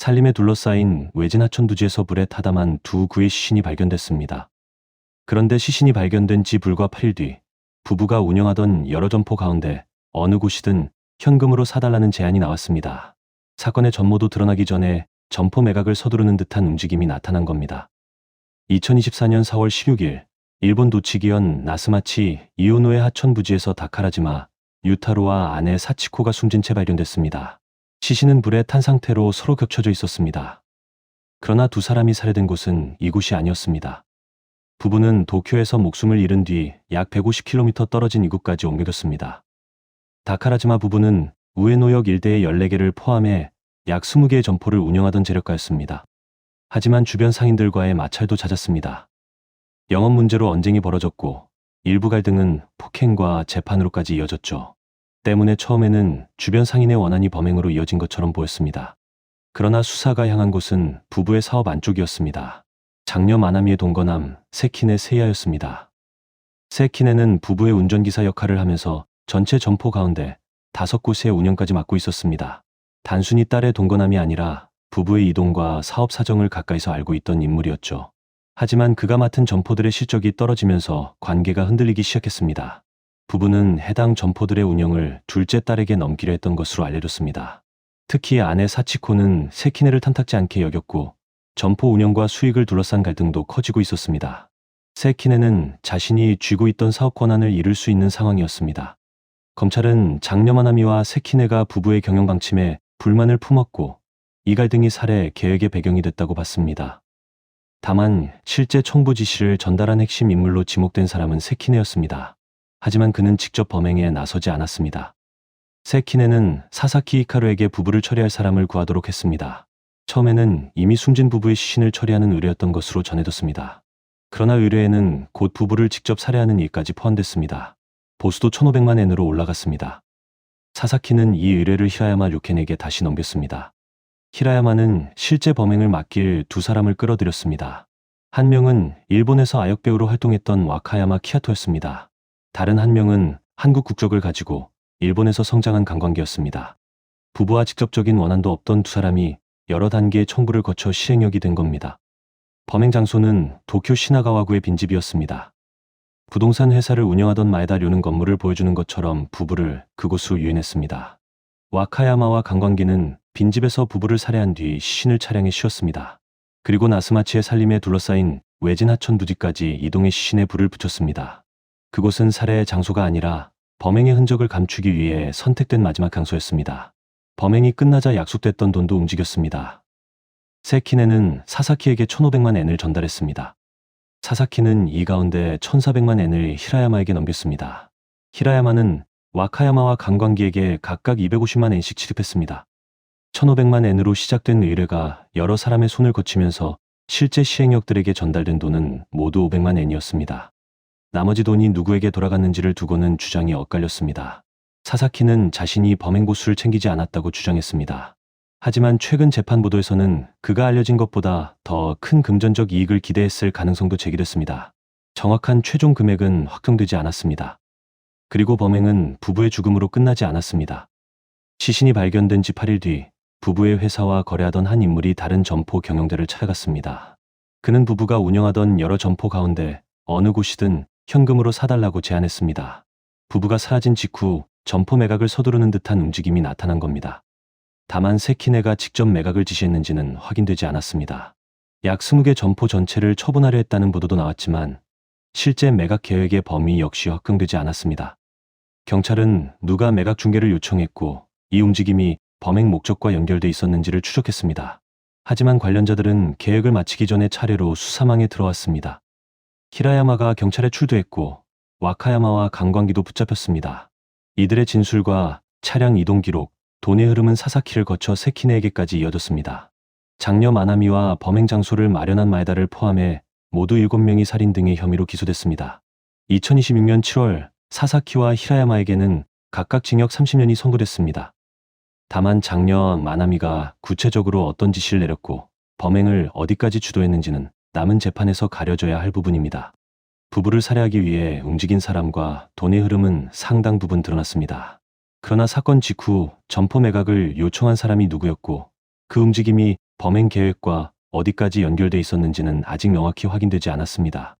산림에 둘러싸인 외진 하천 부지에서 불에 타담한 두 구의 시신이 발견됐습니다. 그런데 시신이 발견된 지 불과 8일 뒤 부부가 운영하던 여러 점포 가운데 어느 곳이든 현금으로 사달라는 제안이 나왔습니다. 사건의 전모도 드러나기 전에 점포 매각을 서두르는 듯한 움직임이 나타난 겁니다. 2024년 4월 16일 일본 도치기현 나스마치 이오노의 하천 부지에서 다카라지마 유타로와 아내 사치코가 숨진 채 발견됐습니다. 시신은 불에 탄 상태로 서로 겹쳐져 있었습니다. 그러나 두 사람이 살해된 곳은 이곳이 아니었습니다. 부부는 도쿄에서 목숨을 잃은 뒤 약 150km 떨어진 이곳까지 옮겨졌습니다. 다카라지마 부부는 우에노역 일대의 14개를 포함해 약 20개의 점포를 운영하던 재력가였습니다. 하지만 주변 상인들과의 마찰도 잦았습니다. 영업 문제로 언쟁이 벌어졌고 일부 갈등은 폭행과 재판으로까지 이어졌죠. 때문에 처음에는 주변 상인의 원한이 범행으로 이어진 것처럼 보였습니다. 그러나 수사가 향한 곳은 부부의 사업 안쪽이었습니다. 장녀 마나미의 동거남 세키네 세이아였습니다. 세키네는 부부의 운전기사 역할을 하면서 전체 점포 가운데 5곳의 운영까지 맡고 있었습니다. 단순히 딸의 동거남이 아니라 부부의 이동과 사업 사정을 가까이서 알고 있던 인물이었죠. 하지만 그가 맡은 점포들의 실적이 떨어지면서 관계가 흔들리기 시작했습니다. 부부는 해당 점포들의 운영을 둘째 딸에게 넘기려 했던 것으로 알려졌습니다. 특히 아내 사치코는 세키네를 탐탁지 않게 여겼고 점포 운영과 수익을 둘러싼 갈등도 커지고 있었습니다. 세키네는 자신이 쥐고 있던 사업 권한을 잃을 수 있는 상황이었습니다. 검찰은 장녀 마나미와 세키네가 부부의 경영 방침에 불만을 품었고 이 갈등이 살해 계획의 배경이 됐다고 봤습니다. 다만 실제 청부 지시를 전달한 핵심 인물로 지목된 사람은 세키네였습니다. 하지만 그는 직접 범행에 나서지 않았습니다. 세키네는 사사키 히카루에게 부부를 처리할 사람을 구하도록 했습니다. 처음에는 이미 숨진 부부의 시신을 처리하는 의뢰였던 것으로 전해졌습니다. 그러나 의뢰에는 곧 부부를 직접 살해하는 일까지 포함됐습니다. 보수도 1,500만 엔으로 올라갔습니다. 사사키는 이 의뢰를 히라야마 료켄에게 다시 넘겼습니다. 히라야마는 실제 범행을 맡길 두 사람을 끌어들였습니다. 한 명은 일본에서 아역 배우로 활동했던 와카야마 키아토였습니다. 다른 한 명은 한국 국적을 가지고 일본에서 성장한 관광객이었습니다. 부부와 직접적인 원한도 없던 두 사람이 여러 단계의 청부를 거쳐 시행역이 된 겁니다. 범행 장소는 도쿄 시나가와구의 빈집이었습니다. 부동산 회사를 운영하던 마에다 료는 건물을 보여주는 것처럼 부부를 그곳으로 유인했습니다. 와카야마와 관광객은 빈집에서 부부를 살해한 뒤 시신을 차량에 씌웠습니다. 그리고 나스마치의 산림에 둘러싸인 외진 하천 부지까지 이동해 시신에 불을 붙였습니다. 그곳은 살해의 장소가 아니라 범행의 흔적을 감추기 위해 선택된 마지막 장소였습니다. 범행이 끝나자 약속됐던 돈도 움직였습니다. 세키네는 사사키에게 1,500만 엔을 전달했습니다. 사사키는 이 가운데 1,400만 엔을 히라야마에게 넘겼습니다. 히라야마는 와카야마와 관광객에게 각각 250만 엔씩 지급했습니다. 1,500만 엔으로 시작된 의뢰가 여러 사람의 손을 거치면서 실제 시행역들에게 전달된 돈은 모두 500만 엔이었습니다. 나머지 돈이 누구에게 돌아갔는지를 두고는 주장이 엇갈렸습니다. 사사키는 자신이 범행 보수를 챙기지 않았다고 주장했습니다. 하지만 최근 재판 보도에서는 그가 알려진 것보다 더 큰 금전적 이익을 기대했을 가능성도 제기됐습니다. 정확한 최종 금액은 확정되지 않았습니다. 그리고 범행은 부부의 죽음으로 끝나지 않았습니다. 시신이 발견된 지 8일 뒤 부부의 회사와 거래하던 한 인물이 다른 점포 경영대를 찾아갔습니다. 그는 부부가 운영하던 여러 점포 가운데 어느 곳이든 현금으로 사달라고 제안했습니다. 부부가 사라진 직후 점포 매각을 서두르는 듯한 움직임이 나타난 겁니다. 다만 세키네가 직접 매각을 지시했는지는 확인되지 않았습니다. 약 20개 점포 전체를 처분하려 했다는 보도도 나왔지만 실제 매각 계획의 범위 역시 확정되지 않았습니다. 경찰은 누가 매각 중개를 요청했고 이 움직임이 범행 목적과 연결돼 있었는지를 추적했습니다. 하지만 관련자들은 계획을 마치기 전에 차례로 수사망에 들어왔습니다. 히라야마가 경찰에 출두했고 와카야마와 관광기도 붙잡혔습니다. 이들의 진술과 차량 이동 기록, 돈의 흐름은 사사키를 거쳐 세키네에게까지 이어졌습니다. 장녀 마나미와 범행 장소를 마련한 마에다를 포함해 모두 7명이 살인 등의 혐의로 기소됐습니다. 2026년 7월 사사키와 히라야마에게는 각각 징역 30년이 선고됐습니다. 다만 장녀 마나미가 구체적으로 어떤 지시를 내렸고 범행을 어디까지 주도했는지는 남은 재판에서 가려져야 할 부분입니다. 부부를 살해하기 위해 움직인 사람과 돈의 흐름은 상당 부분 드러났습니다. 그러나 사건 직후 점포 매각을 요청한 사람이 누구였고 그 움직임이 범행 계획과 어디까지 연결돼 있었는지는 아직 명확히 확인되지 않았습니다.